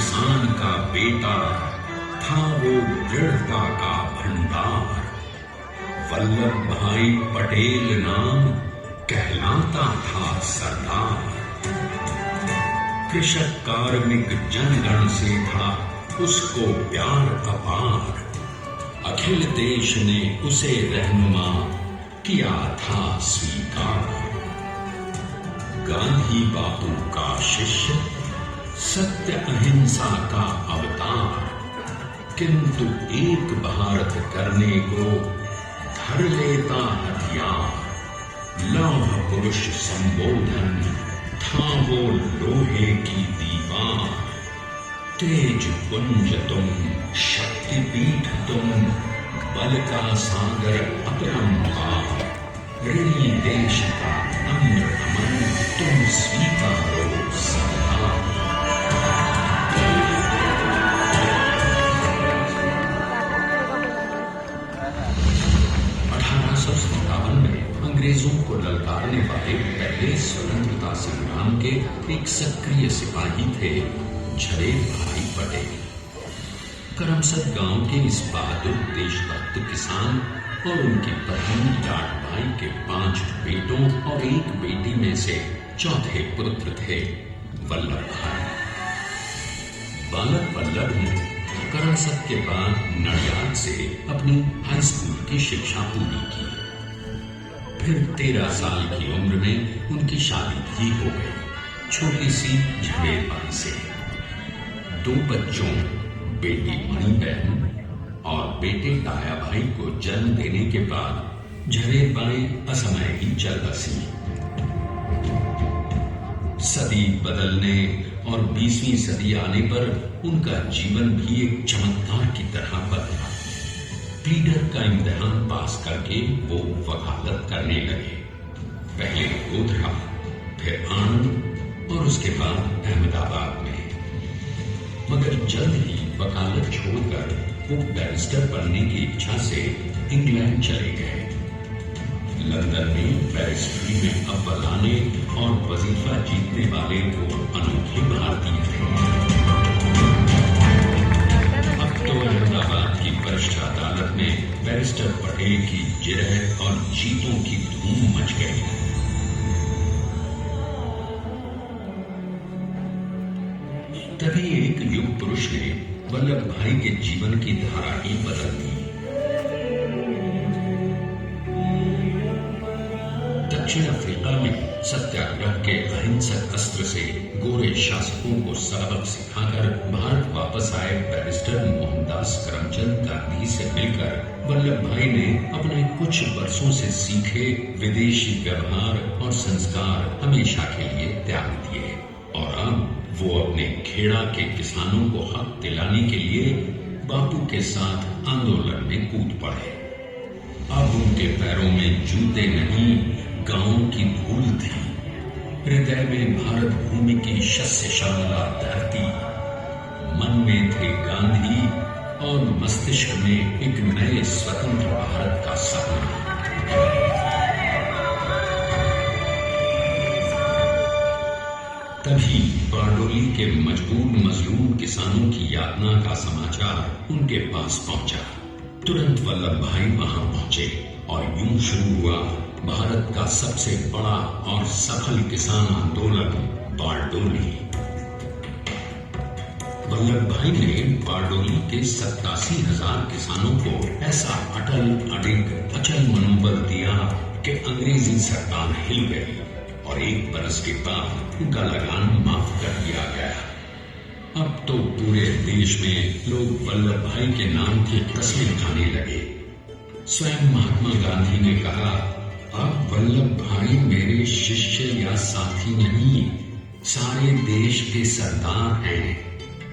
किसान का बेटा, था वो दृढ़ता का भंडार। वल्लभ भाई पटेल नाम कहलाता था सरदार। कृषक कार्मिक जनगण से था उसको प्यार अपार। अखिल देश ने उसे रहनुमा किया था स्वीकार। गांधी बापू का शिष्य, सत्य अहिंसा का अवतार। किंतु एक भारत करने को धर लेता हथियार। लौह पुरुष संबोधन था वो लोहे की दीवार। तेज पुंज तुम, शक्तिपीठ तुम, बल का सागर अपरंपार। ऋणी देश का नम्र अमन तुम स्वीकारो सदा। 1857 में अंग्रेजों को ललकारने वाले पहले स्वतंत्रता संग्राम के एक सक्रिय सिपाही थे झवेर भाई पटेल। करमसद गांव के इस बहादुर देशभक्त किसान और उनकी पत्नी लाडबाई के 5 बेटों और 1 बेटी में से चौथे पुत्र थे वल्लभ भाई। बालक वल्लभ ने करमसद के बाद नडियाद से अपनी हाई स्कूल की शिक्षा पूरी की। फिर 13 साल की उम्र में उनकी शादी भी हो गई छोटी सी झवेर बाई से। 2 बच्चों, बेटी मणिबहन और बेटे ताया भाई को जन्म देने के बाद झवेर बाई असमय ही चल बसी। सदी बदलने और 20वीं सदी आने पर उनका जीवन भी एक चमत्कार की तरह बदला। प्लीडर का इम्तिहान पास करके वो वकालत करने लगे। पहले गोधरा, फिर आनंद और उसके बाद अहमदाबाद में। मगर जल्द ही वकालत छोड़कर वो बैरिस्टर बनने की इच्छा से इंग्लैंड चले गए। लंदन में बैरिस्ट्री में अव्वल आने और वजीफा जीतने वाले वो अनोखे भारतीय थे। अब तो अहमदाबाद की वरिष्ठ अदालत में बैरिस्टर पटेल की जिरह और जीतों की धूम मच गई। तभी एक युग पुरुष ने वल्लभ भाई के जीवन की धारा ही बदल दी। दक्षिण अफ्रीका में सत्याग्रह के अहिंसक अस्त्र से गोरे शासकों को सबक सिखाकर भारत वापस आए बैरिस्टर मोहनदास करमचंद गांधी से मिलकर वल्लभ भाई ने अपने कुछ वर्षों से सीखे विदेशी व्यवहार और संस्कार हमेशा के लिए त्याग दिए और अब वो अपने खेड़ा के किसानों को हक दिलाने के लिए बापू के साथ आंदोलन में कूद पड़े। अब उनके पैरों में जूते नहीं, गांवों की धूल थी। हृदय में भारत भूमि की शस्यशाला धरती। मन में थे गांधी और मस्तिष्क में एक नए स्वतंत्र भारत का सपना। तभी बारडोली के मजबूर मजलूम किसानों की यातना का समाचार उनके पास पहुंचा। तुरंत वल्लभ भाई वहां पहुंचे और यूं शुरू हुआ भारत का सबसे बड़ा और सफल किसान आंदोलन बारडोली। वल्लभ भाई ने बारडोली के 87,000 किसानों को ऐसा अटल, अडिग, अचल मनोबल दिया कि अंग्रेजी सरकार हिल गई और 1 बरस के बाद उनका लगान माफ कर दिया गया। अब तो पूरे देश में लोग वल्लभ भाई के नाम की कस्में खाने लगे। स्वयं महात्मा गांधी ने कहा, अब वल्लभ भाई मेरे शिष्य या साथी नहीं, सारे देश के सरदार हैं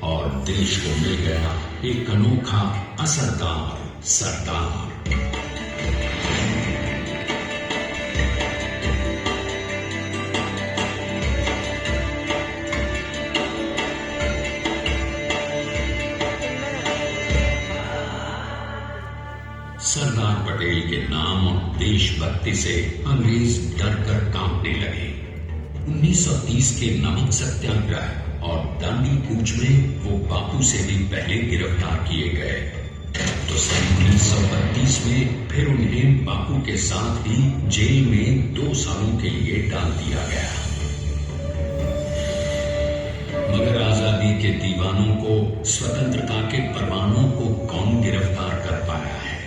और देश को मिल गया एक अनोखा असरदार सरदार। सरदार पटेल के नाम और देशभक्ति से अंग्रेज डर कर कांपने लगे। 1930 के नमक सत्याग्रह और दांडी कूच में वो बापू से भी पहले गिरफ्तार किए गए। तो सन 1932 में फिर उन्हें बापू के साथ ही जेल में 2 सालों के लिए डाल दिया गया। मगर आजादी के दीवानों को, स्वतंत्रता के परवानों को कौन गिरफ्तार कर पाया है?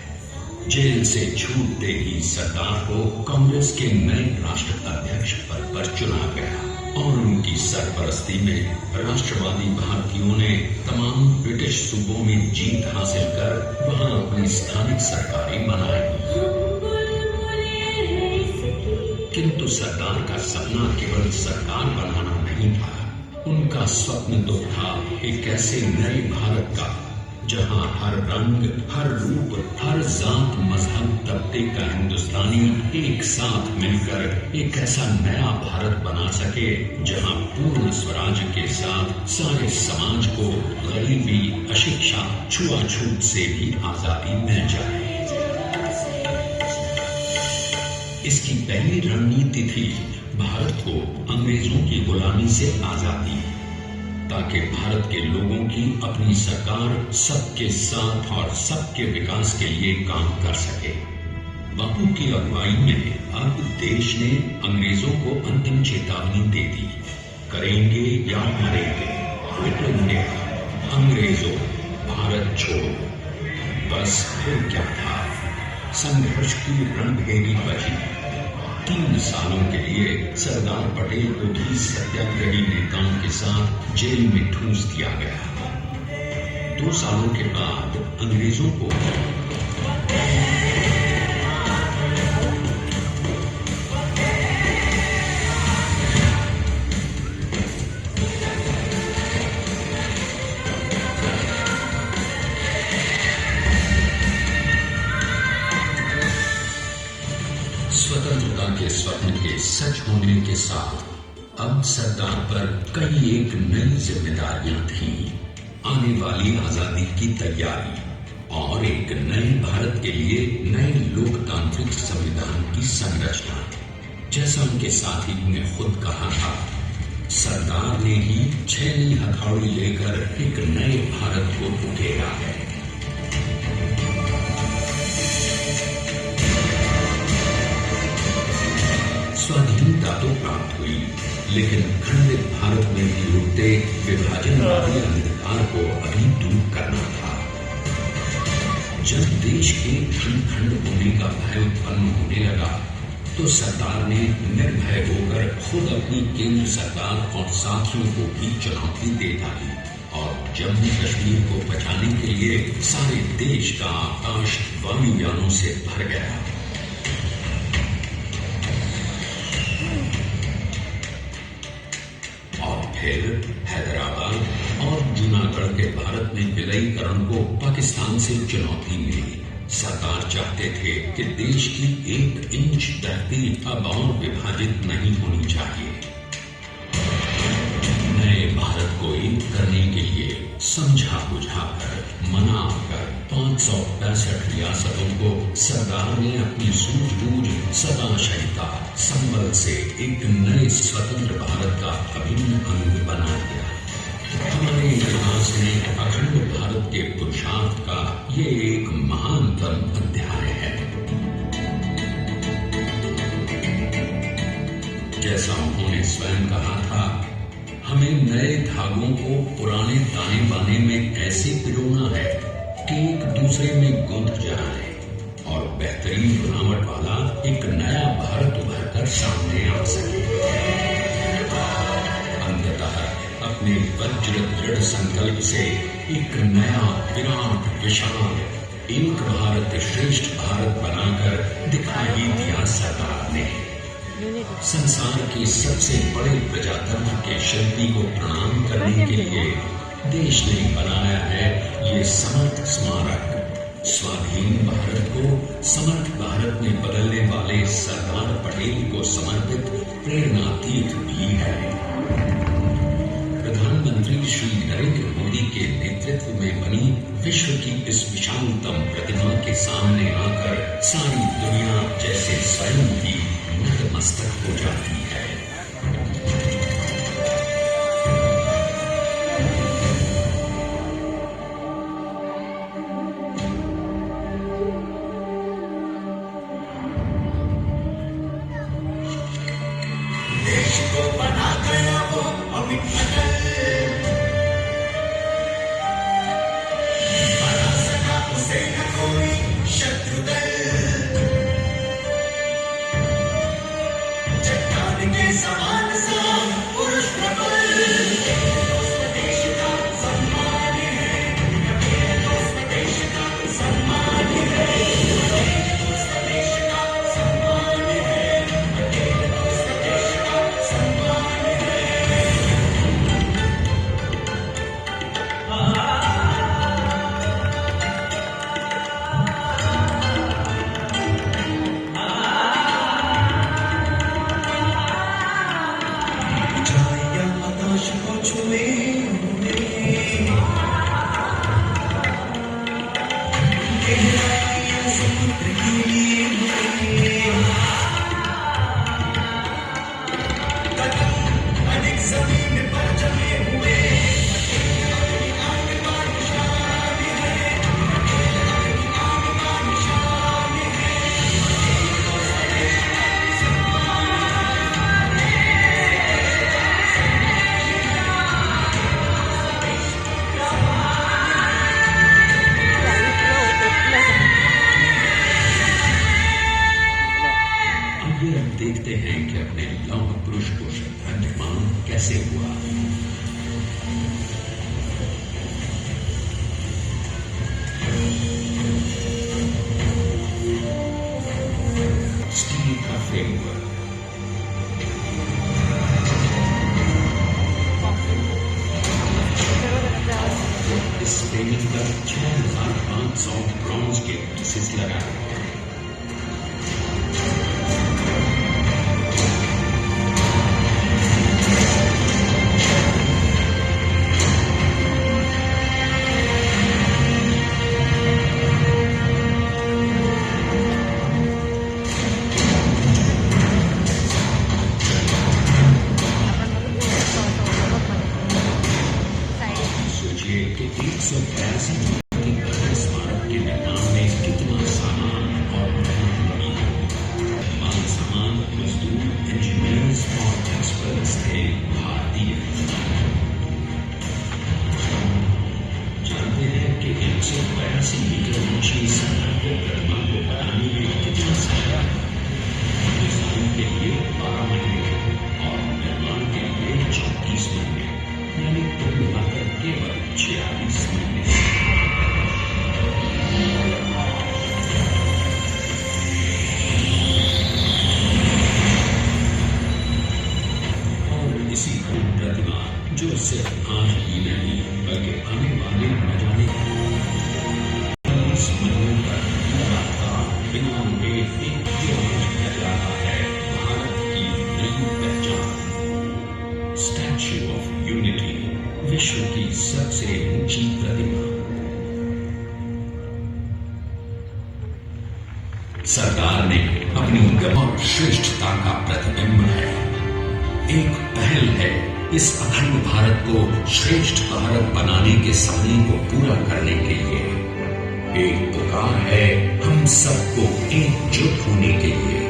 जेल से छूटते ही सरदार को कांग्रेस के नए राष्ट्र अध्यक्ष पद पर चुना गया और उनकी सरपरस्ती में राष्ट्रवादी भारतीयों ने तमाम ब्रिटिश सूबों में जीत हासिल कर वहां अपनी स्थानिक सरकारें बनाई। किंतु सरदार का सपना केवल सरकार बनाना नहीं था। उनका स्वप्न तो था एक ऐसे नए भारत का जहां हर रंग, हर रूप, हर जात, मजहब, तबके का हिंदुस्तानी एक साथ मिलकर एक ऐसा नया भारत बना सके जहां पूर्ण स्वराज के साथ सारे समाज को गरीबी, अशिक्षा, छुआछूत से भी आजादी मिल जाए। इसकी पहली रणनीति थी भारत को अंग्रेजों की गुलामी से आजादी, ताकि भारत के लोगों की अपनी सरकार सबके साथ और सबके विकास के लिए काम कर सके। बापू की अगुवाई में अब देश ने अंग्रेजों को अंतिम चेतावनी दे दी, करेंगे या मरेंगे, क्विट इंडिया, अंग्रेजों भारत छोड़ो। बस फिर क्या था, संघर्ष की रणभेरी बजी। 3 सालों के लिए सरदार पटेल को भी सत्याग्रही नेताओं के साथ जेल में ठूंस दिया गया। 2 सालों के बाद अंग्रेजों को स्वतंत्रता के स्वप्न के सच होने के साथ अब सरदार पर कई एक नई जिम्मेदारियां थीं। आने वाली आजादी की तैयारी और एक नए भारत के लिए नए लोकतांत्रिक संविधान की संरचना। जैसा उनके साथी ने खुद कहा था, सरदार ने ही 6 हथौड़ी लेकर एक नए भारत को उकेरा है। स्वाधीनता तो प्राप्त हुई, लेकिन खंडित भारत में भी उठते विभाजनवादी अंधकार को अभी दूर करना था। जब देश के खंड खंड होने का भय उत्पन्न होने लगा, तो सरदार ने निर्भय होकर खुद अपनी केंद्र सरकार और साथियों को भी चुनौती दे डाली और जम्मू कश्मीर को बचाने के लिए सारे देश का आकाश वायुयानों से भर गया। फिर हैदराबाद और जूनागढ़ के भारत में विलयीकरण को पाकिस्तान से चुनौती मिली। सरदार चाहते थे कि देश की 1 इंच धरती अब और विभाजित नहीं होनी चाहिए। नए भारत को एक करने के लिए समझा बुझाकर, मनाकर 565 रियासतों को सरदार ने अपनी सूझबूझ, सदाशयता, संबल से एक नए स्वतंत्र भारत का अभिन्न अंग बना दिया। हमारे इतिहास में अखंड भारत के पुरुषार्थ का ये एक महानतम अध्याय है। जैसा उन्होंने स्वयं कहा था, हमें नए धागों को पुराने ताने बाने में ऐसे पिरोना है कि एक दूसरे में गुंथ जाए और बेहतरीन बनावट वाला एक नया भारत उभर कर सामने आ सके। अंततः अपने वज्र दृढ़ संकल्प से एक नया विराट विशाल एक भारत श्रेष्ठ भारत बनाकर दिखा ही दिया सरदार ने। संसार के सबसे बड़े प्रजातंत्र के शिल्पी को प्रणाम करने के लिए देश ने बनाया है ये समर्थ स्मारक। स्वाधीन भारत को समर्थ भारत में बदलने वाले सरदार पटेल को समर्पित प्रेरणा तीर्थ भी है। प्रधानमंत्री श्री नरेंद्र मोदी के नेतृत्व में बनी विश्व की इस विशालतम प्रतिमा के सामने आकर सारी दुनिया जैसे स्वयं भी नतमस्तक हो जाती है। देश को बना गया वो अमिट अटल, हरा सका उसे न कोई शत्रु दल, चट्टान के समान सा पुरुष प्रबल, देश का सम्मान है, मेरे दोस्त देश का सम्मान है, मेरे दोस्त देश का सम्मान है, मेरे दोस्त देश का सम्मान है। ऊंचाइयां आकाश को छुए गहराइयां समुद्र की कदम अनेक जमीन पर जमे हुए, अपनी आग का निशान है, आग का निशान है, आइए अब देखते हैं कि अपने लौह पुरुष को श्रद्धांजलि कैसे हुआ। स्टील का फ्रेमवर्क, इस फ्रेमिंग पर 6500 ब्रॉन्ज के पीसेस लगाए। सोचिए कि 182 के भव्य स्मारक के निर्माण में कितना सामान और मेहनत लगी है। माल सामान, मजदूर, इंजीनियर्स और एक्सपर्ट्स थे भारतीय। जानते हैं कि 182 मीटर ऊंची संभव्य प्रतिमा को बनाने में कितना समय लगा। डिजाइन के लिए 12 महीने और निर्माण के लिए 34 महीने, यानी कुल मिलाकर केवल 46 महीने। और इसी प्रतिमा जो सिर्फ आज ही नहीं बल्कि आने वाले न जाने 20 महीनों तक लगातार बिना रुके एक कर रहा है भारत की नई पहचान। स्टैच्यू ऑफ यूनिटी, विश्व की सबसे ऊंची प्रतिमा। सरकार ने अपनी गौर श्रेष्ठता का प्रतिबिंब है। एक पहल है इस अखंड भारत को श्रेष्ठ भारत बनाने के सपने को पूरा करने के लिए। एक पुकार है हम सबको एकजुट होने के लिए।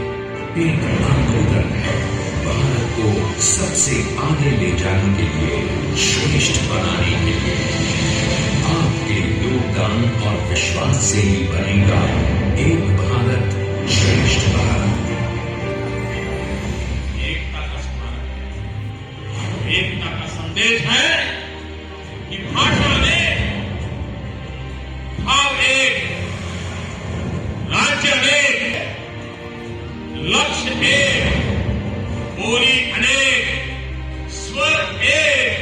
एक आंदोलन है भारत को सबसे आगे ले जाने के लिए, श्रेष्ठ बनाने के लिए। आपके योगदान और विश्वास से ही बनेगा एक भारत श्रेष्ठ भारत। एकता का स्मारक है, एकता का संदेश है कि भाषा एक, भाव एक, राज्य एक, लक्ष्य एक, बोली अनेक, स्वर एक,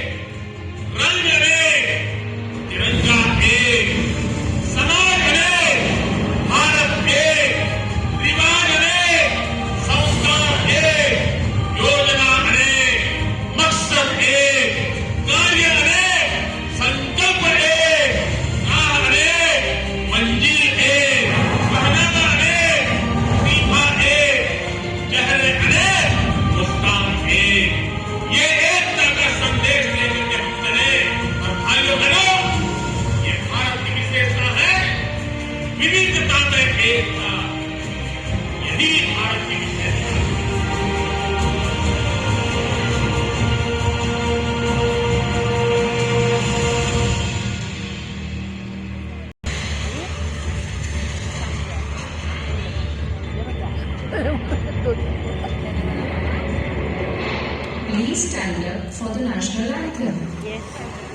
रंग अनेक, तिरंगा एक, समाज अनेक, भारत एक, रिवाज अनेक, संस्कार एक, योजना अनेक, मकसद एक, कार्य अनेक, संकल्प एक, राह अनेक, मंजिल एक, पहनावा अनेक, सीमा एक, चेहरे अनेक, मुस्कान एक। ये एकता का संदेश लेकर के हम चले। और भाइयों बहनों, ये भारत की विशेषता है, विविधता में एकता। यही भारत की विशेषता है। Please stand up for the national anthem. Yes.